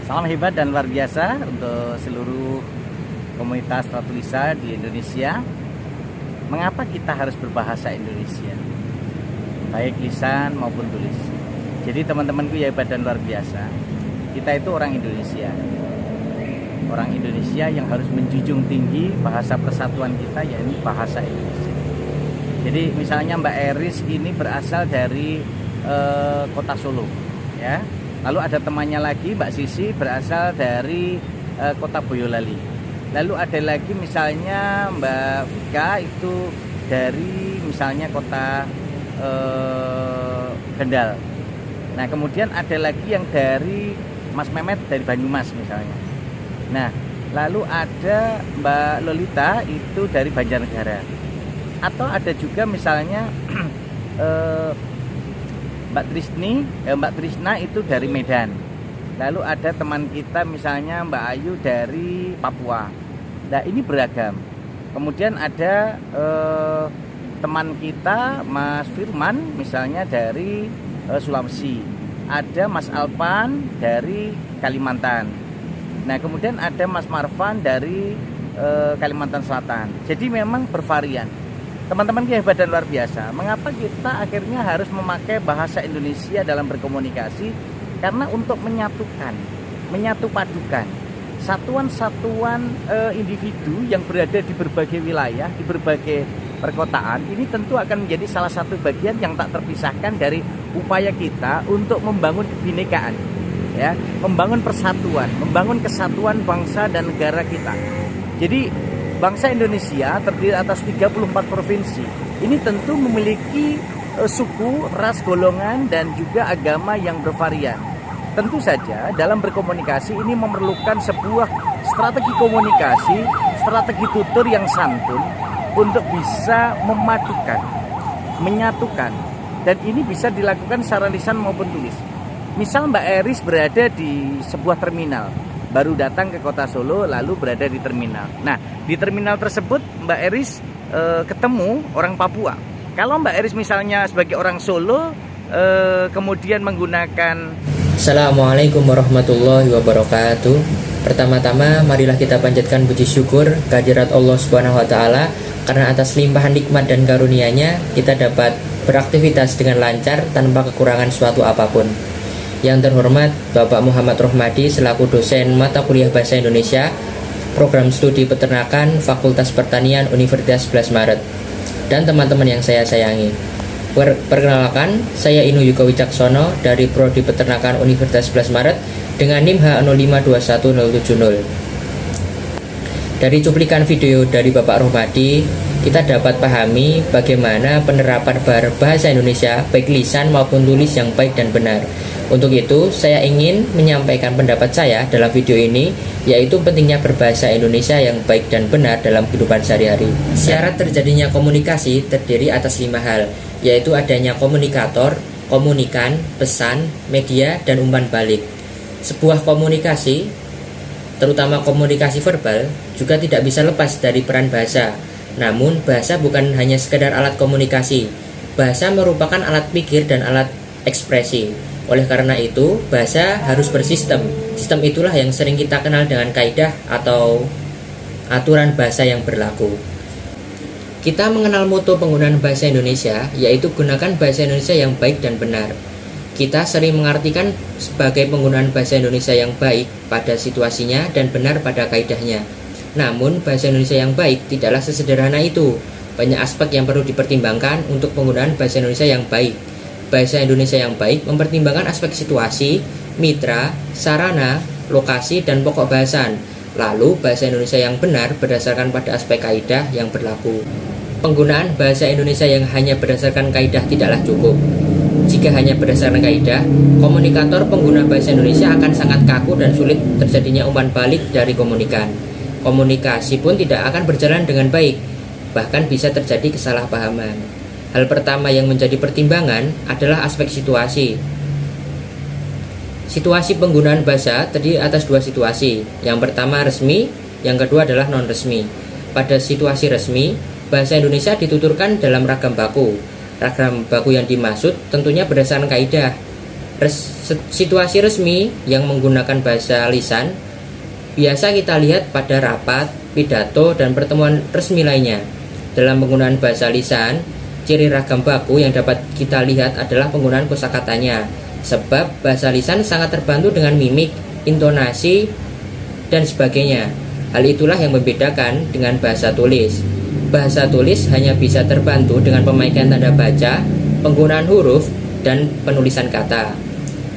Salam hebat dan luar biasa untuk seluruh komunitas tertulisan di Indonesia. Mengapa kita harus berbahasa Indonesia? Baik lisan maupun tulis. Jadi teman-temanku yang hebat dan luar biasa, kita itu orang Indonesia. Orang Indonesia yang harus menjunjung tinggi bahasa persatuan kita, yaitu bahasa Indonesia. Jadi misalnya Mbak Eris ini berasal dari kota Solo, ya. Lalu ada temannya lagi, Mbak Sisi, berasal dari kota Boyolali. Lalu ada lagi misalnya Mbak Vika itu dari misalnya kota Kendal. Nah kemudian ada lagi yang dari Mas Mehmet dari Banyumas misalnya. Nah lalu ada Mbak Lolita itu dari Banjarnegara. Atau ada juga misalnya Mbak Trisna itu dari Medan. Lalu ada teman kita misalnya Mbak Ayu dari Papua. Nah ini beragam. Kemudian ada teman kita Mas Firman misalnya dari Sulawesi. Ada Mas Alpan dari Kalimantan. Nah kemudian ada Mas Marvan dari Kalimantan Selatan. Jadi memang bervarian. Teman-teman yang hebat dan luar biasa, mengapa kita akhirnya harus memakai bahasa Indonesia dalam berkomunikasi? Karena untuk menyatu padukan satuan-satuan individu yang berada di berbagai wilayah, di berbagai perkotaan, ini tentu akan menjadi salah satu bagian yang tak terpisahkan dari upaya kita untuk membangun kebinekaan, ya, membangun persatuan, membangun kesatuan bangsa dan negara kita. Jadi bangsa Indonesia terdiri atas 34 provinsi. Ini tentu memiliki suku, ras, golongan, dan juga agama yang bervarian. Tentu saja dalam berkomunikasi ini memerlukan sebuah strategi komunikasi, strategi tutur yang santun untuk bisa memadukan, menyatukan. Dan ini bisa dilakukan secara lisan maupun tulis. Misal Mbak Eris berada di sebuah terminal, baru datang ke kota Solo lalu berada di terminal. Nah di terminal tersebut Mbak Eris ketemu orang Papua. Kalau Mbak Eris misalnya sebagai orang Solo kemudian menggunakan Assalamualaikum warahmatullahi wabarakatuh. Pertama-tama marilah kita panjatkan puji syukur kehadirat Allah Subhanahu wa taala karena atas limpahan nikmat dan karunia-Nya kita dapat beraktivitas dengan lancar tanpa kekurangan suatu apapun. Yang terhormat Bapak Muhammad Rohmadi selaku dosen mata kuliah Bahasa Indonesia Program Studi Peternakan Fakultas Pertanian Universitas 11 Maret dan teman-teman yang saya sayangi. Perkenalkan, saya Inu Yuga Wicaksono dari Prodi Peternakan Universitas 11 Maret dengan NIM H0521070. Dari cuplikan video dari Bapak Rohmadi, kita dapat pahami bagaimana penerapan bahasa Indonesia baik lisan maupun tulis yang baik dan benar. Untuk itu, saya ingin menyampaikan pendapat saya dalam video ini, yaitu pentingnya berbahasa Indonesia yang baik dan benar dalam kehidupan sehari-hari. Syarat terjadinya komunikasi terdiri atas 5 hal, yaitu adanya komunikator, komunikan, pesan, media, dan umpan balik. Sebuah komunikasi, terutama komunikasi verbal, juga tidak bisa lepas dari peran bahasa. Namun, bahasa bukan hanya sekedar alat komunikasi. Bahasa merupakan alat pikir dan alat ekspresi. Oleh karena itu, bahasa harus bersistem. Sistem itulah yang sering kita kenal dengan kaidah atau aturan bahasa yang berlaku. Kita mengenal moto penggunaan bahasa Indonesia, yaitu gunakan bahasa Indonesia yang baik dan benar. Kita sering mengartikan sebagai penggunaan bahasa Indonesia yang baik pada situasinya dan benar pada kaidahnya. Namun, bahasa Indonesia yang baik tidaklah sesederhana itu. Banyak aspek yang perlu dipertimbangkan untuk penggunaan bahasa Indonesia yang baik. Bahasa Indonesia yang baik mempertimbangkan aspek situasi, mitra, sarana, lokasi, dan pokok bahasan. Lalu, bahasa Indonesia yang benar berdasarkan pada aspek kaidah yang berlaku. Penggunaan bahasa Indonesia yang hanya berdasarkan kaidah tidaklah cukup. Jika hanya berdasarkan kaidah, komunikator pengguna bahasa Indonesia akan sangat kaku dan sulit terjadinya umpan balik dari komunikan. Komunikasi pun tidak akan berjalan dengan baik, bahkan bisa terjadi kesalahpahaman. Hal pertama yang menjadi pertimbangan adalah aspek situasi. Situasi penggunaan bahasa terdiri atas 2 situasi. Yang pertama resmi, yang kedua adalah non-resmi. Pada situasi resmi, bahasa Indonesia dituturkan dalam ragam baku. Ragam baku yang dimaksud tentunya berdasarkan kaidah. Situasi resmi yang menggunakan bahasa lisan biasa kita lihat pada rapat, pidato, dan pertemuan resmi lainnya. Dalam penggunaan bahasa lisan, ciri ragam baku yang dapat kita lihat adalah penggunaan kosakatanya. Sebab bahasa lisan sangat terbantu dengan mimik, intonasi, dan sebagainya. Hal itulah yang membedakan dengan bahasa tulis. Bahasa tulis hanya bisa terbantu dengan pemakaian tanda baca, penggunaan huruf, dan penulisan kata.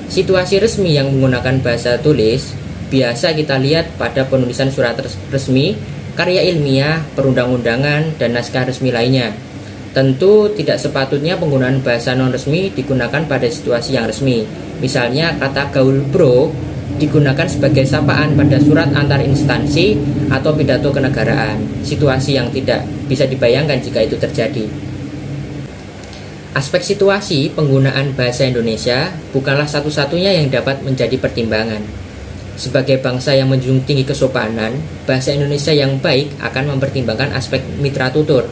Situasi resmi yang menggunakan bahasa tulis biasa kita lihat pada penulisan surat resmi, karya ilmiah, perundang-undangan, dan naskah resmi lainnya. Tentu tidak sepatutnya penggunaan bahasa non-resmi digunakan pada situasi yang resmi. Misalnya kata gaul bro digunakan sebagai sapaan pada surat antar instansi atau pidato kenegaraan. Situasi yang tidak bisa dibayangkan jika itu terjadi. Aspek situasi penggunaan bahasa Indonesia bukanlah satu-satunya yang dapat menjadi pertimbangan. Sebagai bangsa yang menjunjung tinggi kesopanan, bahasa Indonesia yang baik akan mempertimbangkan aspek mitra tutur.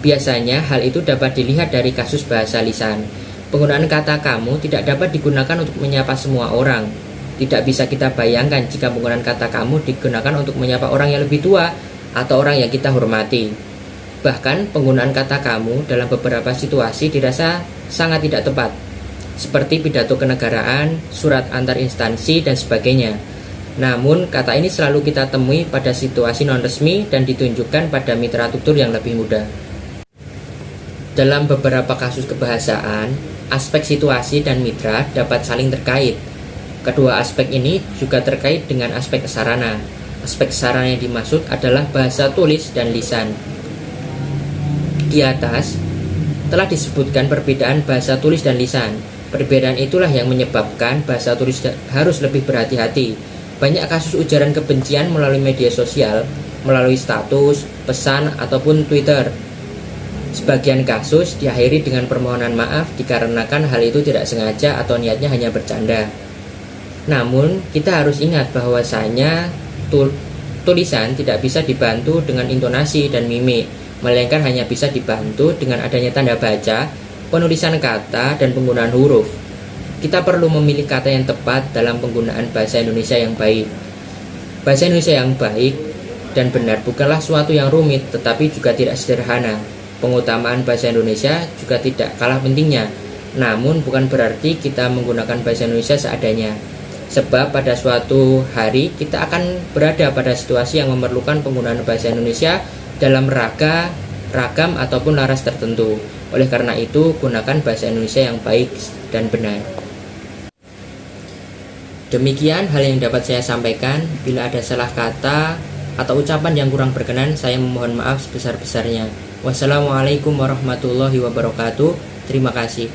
Biasanya hal itu dapat dilihat dari kasus bahasa lisan. Penggunaan kata kamu tidak dapat digunakan untuk menyapa semua orang. Tidak bisa kita bayangkan jika penggunaan kata kamu digunakan untuk menyapa orang yang lebih tua atau orang yang kita hormati. Bahkan penggunaan kata kamu dalam beberapa situasi dirasa sangat tidak tepat, seperti pidato kenegaraan, surat antar instansi, dan sebagainya. Namun, kata ini selalu kita temui pada situasi non-resmi dan ditunjukkan pada mitra tutur yang lebih muda. Dalam beberapa kasus kebahasaan, aspek situasi dan mitra dapat saling terkait. Kedua aspek ini juga terkait dengan aspek sarana. Aspek sarana yang dimaksud adalah bahasa tulis dan lisan. Di atas, telah disebutkan perbedaan bahasa tulis dan lisan. Perbedaan itulah yang menyebabkan bahasa tulis harus lebih berhati-hati. Banyak kasus ujaran kebencian melalui media sosial, melalui status, pesan, ataupun Twitter. Sebagian kasus diakhiri dengan permohonan maaf dikarenakan hal itu tidak sengaja atau niatnya hanya bercanda. Namun, kita harus ingat bahwasanya tulisan tidak bisa dibantu dengan intonasi dan mimik, melainkan hanya bisa dibantu dengan adanya tanda baca, penulisan kata, dan penggunaan huruf. Kita perlu memilih kata yang tepat dalam penggunaan bahasa Indonesia yang baik. Bahasa Indonesia yang baik dan benar bukanlah suatu yang rumit, tetapi juga tidak sederhana. Pengutamaan bahasa Indonesia juga tidak kalah pentingnya. Namun bukan berarti kita menggunakan bahasa Indonesia seadanya. Sebab pada suatu hari kita akan berada pada situasi yang memerlukan penggunaan bahasa Indonesia dalam ragam ataupun laras tertentu. Oleh karena itu, gunakan bahasa Indonesia yang baik dan benar. Demikian hal yang dapat saya sampaikan. Bila ada salah kata atau ucapan yang kurang berkenan, saya memohon maaf sebesar-besarnya. Wassalamualaikum warahmatullahi wabarakatuh. Terima kasih.